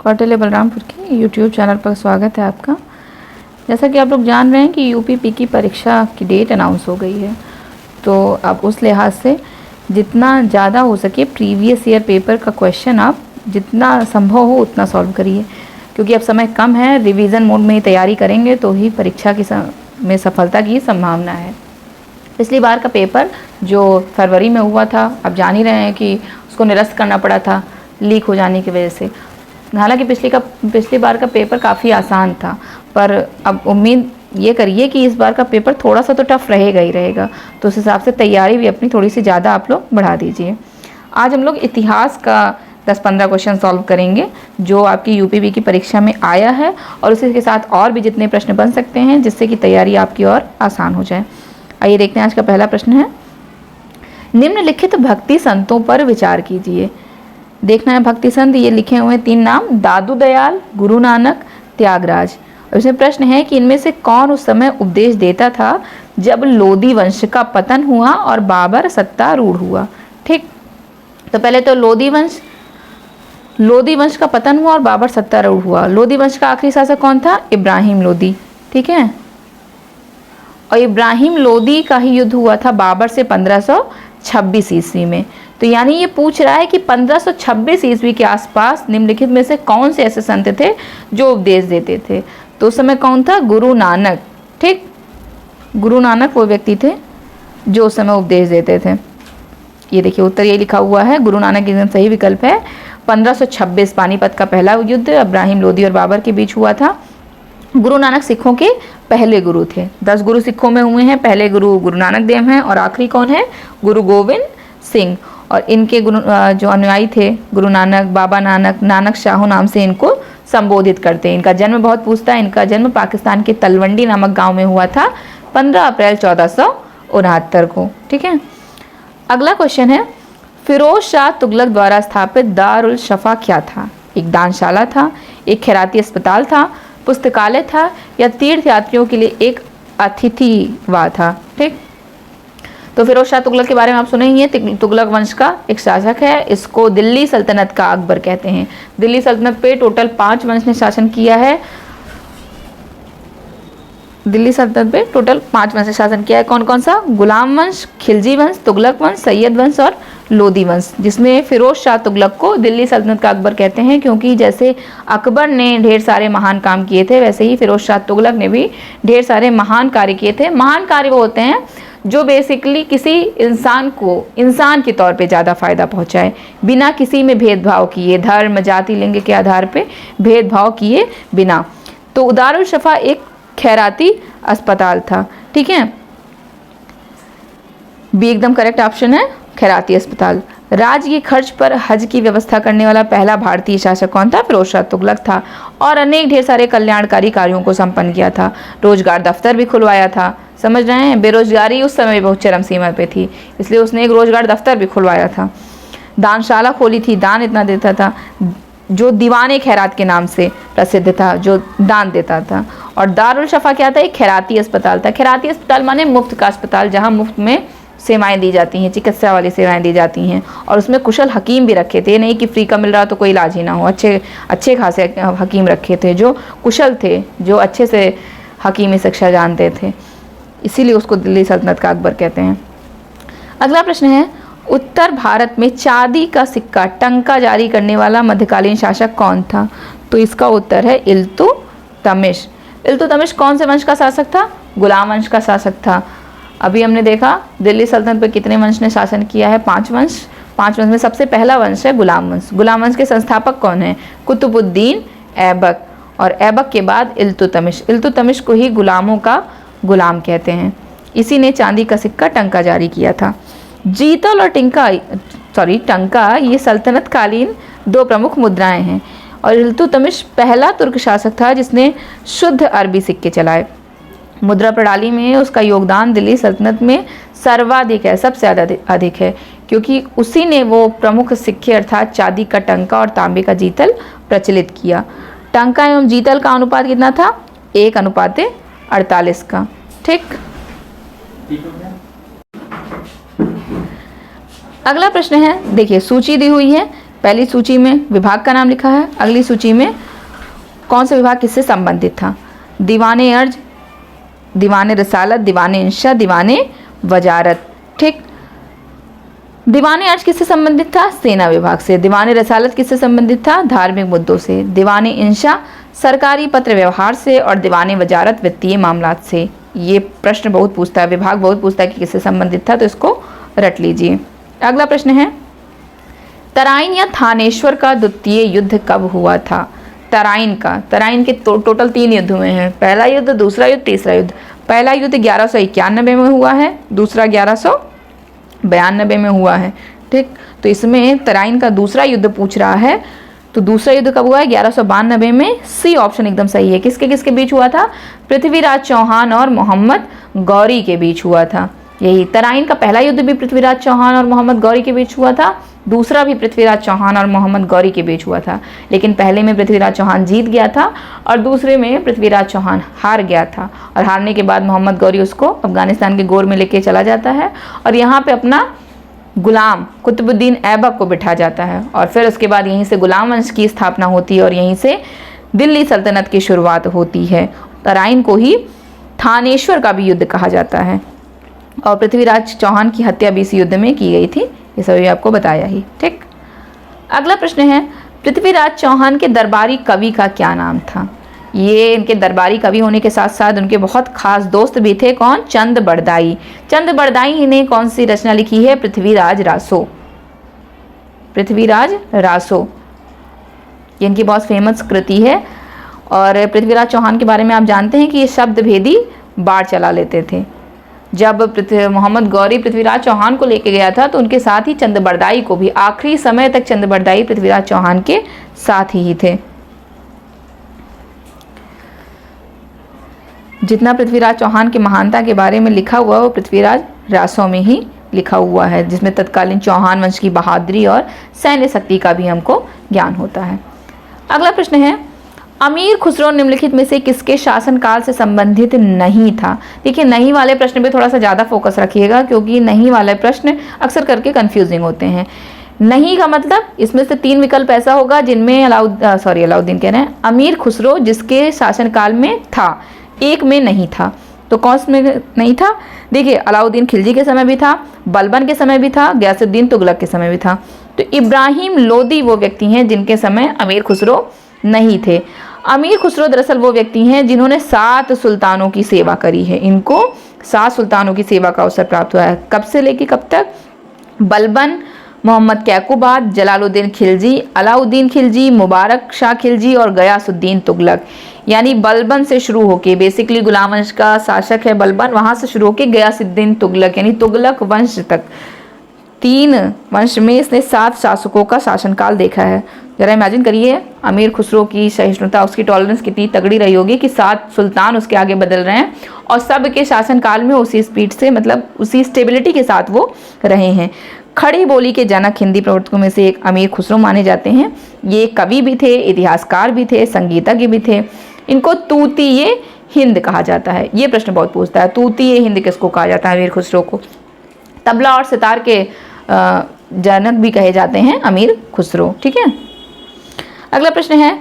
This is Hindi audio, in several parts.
कौटिल्य बलरामपुर के यूट्यूब चैनल पर स्वागत है आपका। जैसा कि आप लोग जान रहे हैं कि यूपीपी की परीक्षा की डेट अनाउंस हो गई है, तो अब उस लिहाज से जितना ज़्यादा हो सके प्रीवियस ईयर पेपर का क्वेश्चन आप जितना संभव हो उतना सॉल्व करिए, क्योंकि अब समय कम है। रिवीजन मोड में ही तैयारी करेंगे तो ही परीक्षा की में सफलता की संभावना है। पिछली बार का पेपर जो फरवरी में हुआ था, आप जान ही रहे हैं कि उसको निरस्त करना पड़ा था लीक हो जाने की वजह से। हालांकि पिछली बार का पेपर काफ़ी आसान था, पर अब उम्मीद ये करिए कि इस बार का पेपर थोड़ा सा तो टफ रहेगा ही रहेगा, तो उस हिसाब से तैयारी भी अपनी थोड़ी सी ज़्यादा आप लोग बढ़ा दीजिए। आज हम लोग इतिहास का 10-15 क्वेश्चन सॉल्व करेंगे जो आपकी यूपीपी की परीक्षा में आया है, और उसी के साथ और भी जितने प्रश्न बन सकते हैं जिससे कि तैयारी आपकी और आसान हो जाए। आइए देखते हैं। आज का पहला प्रश्न है, निम्नलिखित भक्ति संतों पर विचार कीजिए। देखना है भक्ति संत, ये लिखे हुए 3 नाम, दादू दयाल, गुरु नानक, त्यागराज। और इसमें प्रश्न है कि इनमें से कौन उस समय उपदेश देता था जब लोदी वंश का पतन हुआ और बाबर सत्तारूढ़ हुआ। ठीक, तो पहले तो लोदी वंश का पतन हुआ और बाबर सत्तारूढ़ हुआ। लोदी वंश का आखिरी शासक कौन था? इब्राहिम लोदी। ठीक है, और इब्राहिम लोदी का ही युद्ध हुआ था बाबर से 1526 ईस्वी में। तो यानी ये पूछ रहा है कि 1526 ईस्वी के आसपास निम्नलिखित में से कौन से ऐसे संत थे जो उपदेश देते थे। तो उस समय कौन था? गुरु नानक। ठीक, गुरु नानक वो व्यक्ति थे जो उस समय उपदेश देते थे। ये देखिए उत्तर ये लिखा हुआ है, गुरु नानक एकदम सही विकल्प है। 1526 पानीपत का पहला युद्ध इब्राहिम लोदी और बाबर के बीच हुआ था। गुरु नानक सिखों के पहले गुरु थे। 10 गुरु सिखों में हुए हैं। पहले गुरु गुरु नानक देव हैं और आखिरी कौन है? गुरु गोविंद सिंह। और इनके जो अनुयायी थे गुरु नानक, बाबा नानक, नानक शाहू नाम से इनको संबोधित करते हैं। इनका जन्म बहुत पूछता है। इनका जन्म पाकिस्तान के तलवंडी नामक गांव में हुआ था 15 अप्रैल 1469 को। ठीक है, अगला क्वेश्चन है, फिरोज शाह तुगलक द्वारा स्थापित दारुल शफा क्या था? एक दानशाला था, एक खैराती अस्पताल था, पुस्तकालय था, या तीर्थ यात्रियों के लिए एक अतिथिवाह था। ठीक, तो फिरोज शाह तुगलक के बारे में आप सुने ही हैं। तुगलक वंश का एक शासक है। इसको दिल्ली सल्तनत का अकबर कहते हैं। दिल्ली सल्तनत पे टोटल 5 वंश ने शासन किया है। दिल्ली सल्तनत पे टोटल 5 वंश ने शासन किया है। कौन कौन सा? गुलाम वंश, खिलजी वंश, तुगलक वंश, सैयद वंश और लोदी वंश, जिसमें फिरोज शाह तुगलक को दिल्ली सल्तनत का अकबर कहते हैं, क्योंकि जैसे अकबर ने ढेर सारे महान काम किए थे वैसे ही फिरोज शाह तुगलक ने भी ढेर सारे महान कार्य किए थे। महान कार्य वो होते हैं जो बेसिकली किसी इंसान को इंसान के तौर पे ज़्यादा फायदा पहुंचाए, बिना किसी में भेदभाव किए, धर्म, जाति, लिंग के आधार पे भेदभाव किए बिना। तो दारुल शफा एक खैराती अस्पताल था। ठीक है, बी एकदम करेक्ट ऑप्शन है, खैराती अस्पताल। राज्य के खर्च पर हज की व्यवस्था करने वाला पहला भारतीय शासक कौन था? फिरोज शाह तुगलक था। और अनेक ढेर सारे कल्याणकारी कार्यों को संपन्न किया था। रोजगार दफ्तर भी खुलवाया था। समझ रहे हैं, बेरोजगारी उस समय बहुत चरम सीमा पे थी, इसलिए उसने एक रोजगार दफ्तर भी खुलवाया था। दानशाला खोली थी, दान इतना देता था, जो दीवाने खैरात के नाम से प्रसिद्ध था, जो दान देता था। और दारुल शफा क्या था? एक खैराती अस्पताल था। खैराती अस्पताल माने मुफ्त का अस्पताल, जहाँ मुफ्त में सेवाएं दी जाती हैं, चिकित्सा वाली सेवाएं दी जाती हैं। और उसमें कुशल हकीम भी रखे थे, नहीं कि फ्री का मिल रहा तो कोई इलाज ही ना हो। अच्छे खासे हकीम रखे थे जो कुशल थे, जो अच्छे से हकीमी शिक्षा जानते थे, इसीलिए उसको दिल्ली सल्तनत का अकबर कहते हैं। अगला प्रश्न है, उत्तर भारत में चांदी का सिक्का टंका जारी करने वाला मध्यकालीन शासक कौन था? तो इसका उत्तर है इल्तुतमिश। इल्तुतमिश कौन से वंश का शासक था? गुलाम वंश का शासक था। अभी हमने देखा दिल्ली सल्तनत पर कितने वंश ने शासन किया है? 5 वंश। 5 वंश में सबसे पहला वंश है गुलाम वंश। गुलाम वंश के संस्थापक कौन है? कुतुबुद्दीन ऐबक। और ऐबक के बाद इल्तुतमिश। इल्तुतमिश को ही गुलामों का गुलाम कहते हैं। इसी ने चांदी का सिक्का टंका जारी किया था। जीतल और टंका ये सल्तनत कालीन 2 प्रमुख मुद्राएं हैं। और इल्तुतमिश पहला तुर्क शासक था जिसने शुद्ध अरबी सिक्के चलाए। मुद्रा प्रणाली में उसका योगदान दिल्ली सल्तनत में सर्वाधिक है, सबसे अधिक है, क्योंकि उसी ने वो प्रमुख सिक्के अर्थात चांदी का टंका और तांबे का जीतल प्रचलित किया। टंका एवं जीतल का अनुपात कितना था? 1:48 का। ठीक, अगला प्रश्न है, देखिए सूची दी हुई है पहली सूची में विभाग का नाम लिखा है, अगली सूची में कौन सा विभाग किससे संबंधित था। दीवाने अर्ज, दीवाने रसालत, दीवाने इंशा, दीवाने वजारत। ठीक, दीवाने अर्ज किससे संबंधित था, सेना विभाग से। दीवाने रसालत किससे संबंधित था, धार्मिक मुद्दों से। दीवाने इंशा सरकारी पत्र व्यवहार से, और दीवाने वजारत वित्तीय मामलात से। ये प्रश्न बहुत पूछता है, विभाग बहुत पूछता है कि किससे संबंधित था, तो इसको रट लीजिए। अगला प्रश्न है, तराइन या थानेश्वर का द्वितीय युद्ध कब हुआ था। तराइन के टोटल 3 युद्ध हुए हैं, पहला युद्ध, दूसरा युद्ध, तीसरा युद्ध। पहला युद्ध 1191 में हुआ है, दूसरा 1192 में हुआ है। ठीक, तो इसमें तराइन का दूसरा युद्ध पूछ रहा है, तो दूसरा युद्ध कब हुआ है, 1192 में। सी ऑप्शन एकदम सही है। किसके किसके बीच हुआ था, पृथ्वीराज चौहान और मोहम्मद गौरी के बीच हुआ था। यही तराइन का पहला युद्ध भी पृथ्वीराज चौहान और मोहम्मद गौरी के बीच हुआ था, दूसरा भी पृथ्वीराज चौहान और मोहम्मद गौरी के बीच हुआ था। लेकिन पहले में पृथ्वीराज चौहान जीत गया था और दूसरे में पृथ्वीराज चौहान हार गया था, और हारने के बाद मोहम्मद गौरी उसको अफगानिस्तान के गोर में लेके चला जाता है और यहाँ पे अपना गुलाम कुतुबुद्दीन ऐबक को बिठा जाता है, और फिर उसके बाद यहीं से गुलाम वंश की स्थापना होती है और यहीं से दिल्ली सल्तनत की शुरुआत होती है। तराइन को ही थानेश्वर का भी युद्ध कहा जाता है, और पृथ्वीराज चौहान की हत्या भी इस युद्ध में की गई थी, ये सभी आपको बताया ही। ठीक, अगला प्रश्न है, पृथ्वीराज चौहान के दरबारी कवि का क्या नाम था। ये इनके दरबारी कवि होने के साथ साथ उनके बहुत खास दोस्त भी थे। कौन, चंद बरदाई। चंद बरदाई ने कौन सी रचना लिखी है, पृथ्वीराज रासो। पृथ्वीराज रासो ये इनकी बहुत फेमस कृति है। और पृथ्वीराज चौहान के बारे में आप जानते हैं कि ये शब्द भेदी बाढ़ चला लेते थे। जब मोहम्मद गौरी पृथ्वीराज चौहान को लेके गया था तो उनके साथ ही चंद बरदाई को भी, आखिरी समय तक चंद बरदाई पृथ्वीराज चौहान के साथ ही थे। जितना पृथ्वीराज चौहान की महानता के बारे में लिखा हुआ वो पृथ्वीराज रासो में ही लिखा हुआ है, जिसमें तत्कालीन चौहान वंश की बहादुरी और सैन्य शक्ति का भी हमको ज्ञान होता है। अगला प्रश्न है, अमीर खुसरो निम्नलिखित में से किसके शासनकाल से संबंधित नहीं था। देखिए, नहीं वाले प्रश्न पे थोड़ा सा ज़्यादा फोकस रखिएगा, क्योंकि नहीं वाले प्रश्न अक्सर करके कंफ्यूजिंग होते हैं। नहीं का मतलब इसमें से 3 विकल्प ऐसा होगा जिनमें अलाउद्दीन कह रहे हैं, अमीर खुसरो जिसके शासनकाल में था, एक में नहीं था। तो कौन में नहीं था, देखिए अलाउद्दीन खिलजी के समय भी था, बलबन के समय भी था, गयासुद्दीन तुगलक के समय भी था। तो इब्राहिम लोदी वो व्यक्ति हैं जिनके समय अमीर खुसरो नहीं थे। अमीर खुसरो दरअसल वो व्यक्ति हैं जिन्होंने 7 सुल्तानों की सेवा करी है। इनको 7 सुल्तानों की सेवा का अवसर प्राप्त हुआ है। कब से लेकर कब तक, बलबन, मोहम्मद कैकुबाद, जलालुद्दीन खिलजी, अलाउद्दीन खिलजी, मुबारक शाह खिलजी और गयासुद्दीन तुगलक। यानी बलबन से शुरू होके, बेसिकली गुलाम वंश का शासक है बलबन, वहाँ से शुरू होके गयासुद्दीन तुगलक यानी तुगलक वंश तक, 3 वंश में इसने 7 शासकों का शासनकाल देखा है। जरा इमेजिन करिए अमीर खुसरो की सहिष्णुता, उसकी टॉलरेंस कितनी तगड़ी रही होगी कि 7 सुल्तान उसके आगे बदल रहे हैं और सब के शासनकाल में उसी स्पीड से, मतलब उसी स्टेबिलिटी के साथ वो रहे हैं। खड़ी बोली के जनक हिंदी प्रवर्तकों में से एक अमीर खुसरो माने जाते हैं। ये कवि भी थे, इतिहासकार भी थे, संगीतज्ञ भी थे। इनको तूतीये हिंद कहा जाता है। ये प्रश्न बहुत पूछता है, तूतीये हिंद किसको कहा जाता है अमीर खुसरो को। तबला और सितार के जनक भी कहे जाते हैं अमीर खुसरो। ठीक है, अगला प्रश्न है,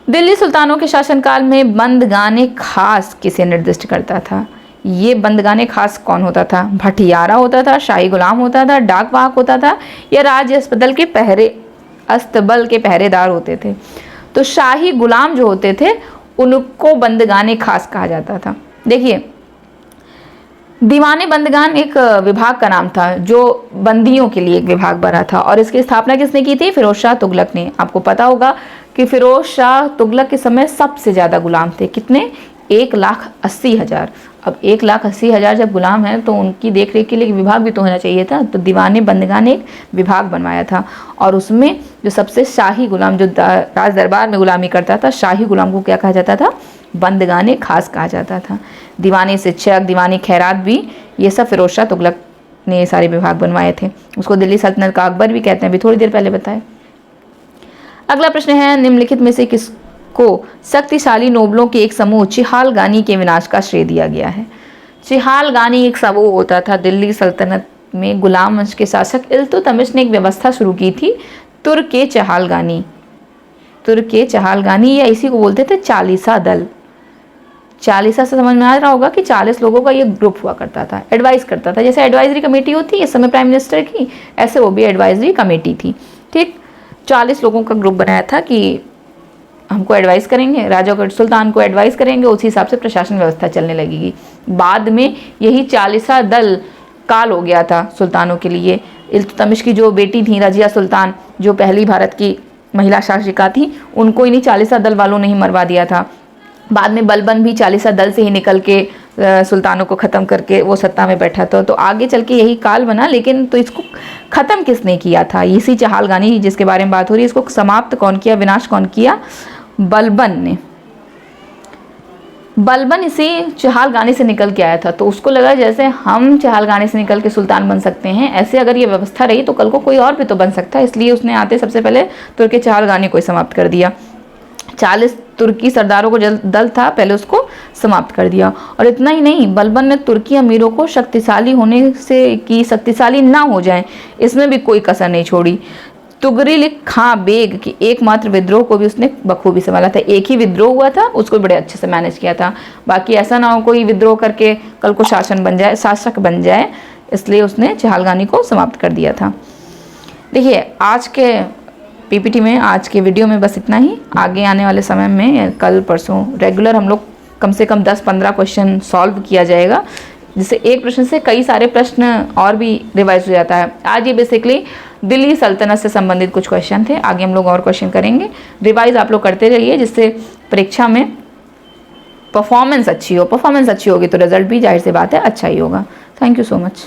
दिल्ली सुल्तानों के शासनकाल में बंदगाने खास किसे निर्दिष्ट करता था। ये बंदगाने खास कौन होता था, भटियारा होता था, शाही गुलाम होता था, डाक वाहक होता था, या राज्य अस्तबल के पहरेदार होते थे। तो शाही गुलाम जो होते थे उनको बंदगाने खास कहा जाता था। देखिए, दीवाने बंदगान एक विभाग का नाम था जो बंदियों के लिए एक विभाग बना था, और इसकी स्थापना किसने की थी, फिरोज शाह तुगलक ने। आपको पता होगा कि फिरोज शाह तुगलक के समय सबसे ज़्यादा गुलाम थे। कितने, 1,80,000। अब 1,80,000 जब गुलाम हैं तो उनकी देख रेख के लिए विभाग भी तो होना चाहिए था। तो दीवाने बंदगान एक विभाग बनवाया था, और उसमें जो सबसे शाही गुलाम जो राज दरबार में गुलामी करता था, शाही गुलाम को क्या कहा जाता था, बंदगाने खास कहा जाता था। दीवाने शिक्षक, दीवाने खैरात भी, ये सब फिरोज शाह तुगलक ने सारे विभाग बनवाए थे। उसको दिल्ली सल्तनत का अकबर भी कहते हैं, अभी थोड़ी देर पहले बताए। अगला प्रश्न है, निम्नलिखित में से किसको शक्तिशाली नोबलों के एक समूह चिहालगानी के विनाश का श्रेय दिया गया है। चिहालगानी एक समूह होता था दिल्ली सल्तनत में। गुलाम वंश के शासक इल्तुतमिश ने एक व्यवस्था शुरू की थी तुर्के चहालगानी, तुर्के चहालगानी या इसी को बोलते थे चालीसा दल। चालीसा से समझ में आ रहा होगा कि 40 लोगों का ये ग्रुप हुआ करता था, एडवाइस करता था। जैसे एडवाइजरी कमेटी होती है इस समय प्राइम मिनिस्टर की, ऐसे वो भी एडवाइजरी कमेटी थी। ठीक, 40 लोगों का ग्रुप बनाया था कि हमको एडवाइस करेंगे, राजा को, सुल्तान को एडवाइस करेंगे, उसी हिसाब से प्रशासन व्यवस्था चलने लगेगी। बाद में यही चालीसा दल काल हो गया था सुल्तानों के लिए। इल्तुतमिश की जो बेटी थी रजिया सुल्तान, जो पहली भारत की महिला शासिका थी, उनको इन्हीं चालीसा दल वालों ने ही मरवा दिया था। बाद में बलबन भी चालीसा दल से ही निकल के सुल्तानों को ख़त्म करके वो सत्ता में बैठा था। तो आगे चल के यही काल बना, लेकिन तो इसको ख़त्म किसने किया था? इसी चहालगानी जिसके बारे में बात हो रही है, इसको समाप्त कौन किया, विनाश कौन किया? बलबन ने। बलबन इसी चहालगानी से निकल के आया था, तो उसको लगा जैसे हम चहालगानी से निकल के सुल्तान बन सकते हैं, ऐसे अगर ये व्यवस्था रही तो कल को कोई और भी तो बन सकता है। इसलिए उसने आते सबसे पहले तुर्के चहालगानी को समाप्त कर दिया। 40 तुर्की सरदारों को दल था, पहले उसको समाप्त कर दिया। और इतना ही नहीं, बलबन ने तुर्की अमीरों को शक्तिशाली होने से कि शक्तिशाली ना हो जाए, इसमें भी कोई कसर नहीं छोड़ी। तुगरिल खां बेग की एकमात्र विद्रोह को भी उसने बखूबी संभाला था। एक ही विद्रोह हुआ था, उसको बड़े अच्छे से मैनेज किया था। बाकी ऐसा ना हो कोई विद्रोह करके कल को शासक बन जाए, इसलिए उसने चहालगानी को समाप्त कर दिया था। देखिए, आज के पीपीटी में, आज के वीडियो में बस इतना ही। आगे आने वाले समय में कल परसों रेगुलर हम लोग कम से कम 10-15 क्वेश्चन सॉल्व किया जाएगा, जिससे एक प्रश्न से कई सारे प्रश्न और भी रिवाइज हो जाता है। आज ये बेसिकली दिल्ली सल्तनत से संबंधित कुछ क्वेश्चन थे, आगे हम लोग और क्वेश्चन करेंगे। रिवाइज आप लोग करते रहिए, जिससे परीक्षा में परफॉर्मेंस अच्छी हो। परफॉर्मेंस अच्छी होगी तो रिजल्ट भी जाहिर सी बात है अच्छा ही होगा। Thank you so much.